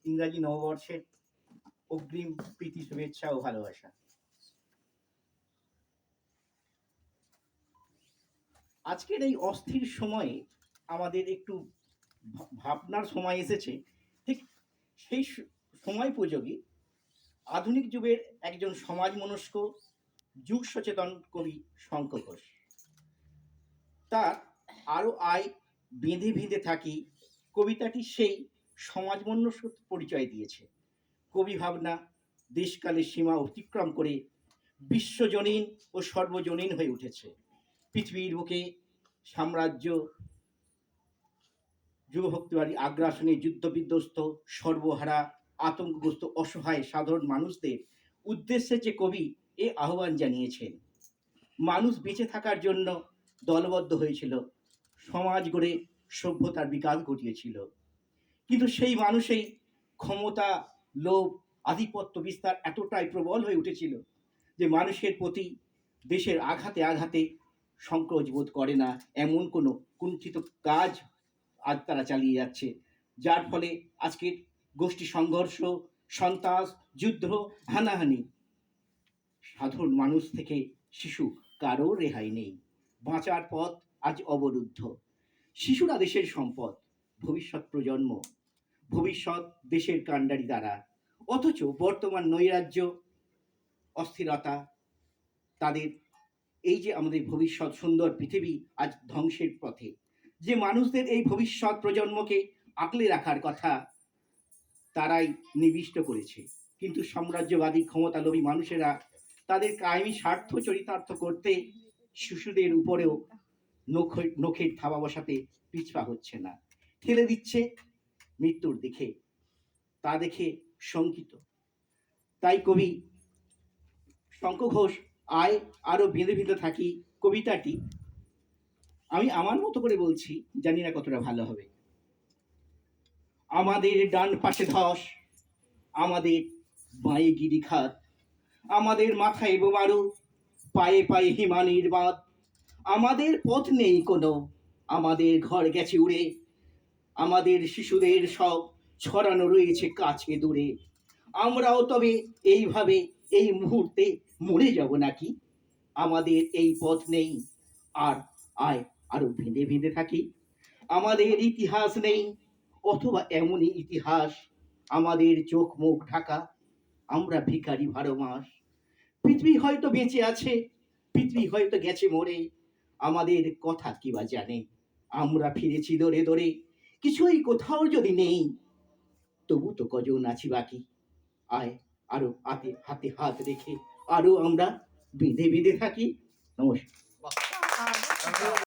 ইংরাজি নববর্ষের অগ্রিম প্রীতি শুভেচ্ছা ও ভালোবাসা। আজকের এই অস্থির সময়ে আমাদের একটু ভাবনার সময় এসেছে। ঠিক সেই সময়োপযোগী আধুনিক যুগের একজন সমাজ মনস্ক যুগ সচেতন কবি শঙ্খ ঘোষ। তার আরো আয় বেঁধে বেঁধে থাকি কবিতাটি সেই সমাজ মনস্ক পরিচয় দিয়েছে। কবি ভাবনা দেশকালের সীমা অতিক্রম করে বিশ্বজনীন ও সর্বজনীন হয়ে উঠেছে। পৃথিবীর বুকে সাম্রাজ্য যুগভক্তিবাদী আগ্রাসনে যুদ্ধ বিধ্বস্ত সর্বহারা আতঙ্কগ্রস্ত অসহায় সাধারণ মানুষদের উদ্দেশ্যে যে কবি এ আহ্বান জানিয়েছেন। মানুষ বেঁচে থাকার জন্য দলবদ্ধ হয়েছিল, সমাজ গড়ে সভ্যতার বিকাশ ঘটিয়েছিল, কিন্তু সেই মানুষই ক্ষমতা, লোভ, আধিপত্য বিস্তার এতটাই প্রবল হয়ে উঠেছিল যে মানুষের প্রতি দেশের আঘাতে আঘাতে সংকোচ বোধ করে না এমন কোনো কুণ্ঠিত কাজ আজ তারা চালিয়ে যাচ্ছে, যার ফলে আজকের গোষ্ঠী সংঘর্ষ, সন্ত্রাস, যুদ্ধ, হানাহানি, সাধারণ মানুষ থেকে শিশু কারো রেহাই নেই। বাঁচার পথ আজ অবরুদ্ধ। শিশুরা দেশের সম্পদ, ভবিষ্যৎ প্রজন্ম, ভবিষ্যৎ দেশের কাণ্ডারি দ্বারা। অথচ বর্তমান নৈরাজ্য, অস্থিরতা তাদের এই যে আমাদের ভবিষ্যৎ সুন্দর পৃথিবী আজ ধ্বংসের পথে। যে মানুষদের এই ভবিষ্যৎ প্রজন্মকে আঁকলে রাখার কথা তারাই নিবিষ্ট করেছে, কিন্তু সাম্রাজ্যবাদী ক্ষমতালোভী মানুষেরা তাদের কায়েমি স্বার্থ চরিতার্থ করতে শিশুদের উপরেও নখের থাবা বসাতে পিছপা হচ্ছে না, ঠেলে দিচ্ছে মৃত্যুর দিকে। তা দেখে শঙ্কিত। তাই কবি শঙ্খ ঘোষ আয় আরো বেঁধে বেঁধে থাকি কবিতাটি আমি আমার মতো করে বলছি, জানি না কতটা ভালো হবে। আমাদের ডান পাশে ধস, আমাদের বাঁয়ে গিরিখাত, আমাদের মাথায় বোমারু, পায়ে পায়ে হিমানির বাঁধ, আমাদের পথ নেই কোনো, আমাদের ঘর গেছে উড়ে, আমাদের শিশুদের সব ছড়ানো রয়েছে কাছে দূরে। আমরাও তবে এইভাবে এই মুহূর্তে মরে যাব নাকি? আমাদের এই পথ নেই, আর আয় আরো বেঁধে বেঁধে থাকি। আমাদের ইতিহাস নেই, অথবা এমনই ইতিহাস আমাদের চোখ মুখ ঢাকা, আমরা ভিখারি 12 মাস। পৃথিবী হয়তো বেঁচে আছে, পৃথিবী হয়তো গেছে মরে, আমাদের কথা কি বা জানে? আমরা ফিরেছি দৌড়ে দৌড়ে, কিছুই কোথাও যদি নেই, তবু তো কজন আছি বাকি। আয় আরো হাতে হাতে হাত রেখে আরো আমরা বেঁধে বেঁধে থাকি। নমস্কার।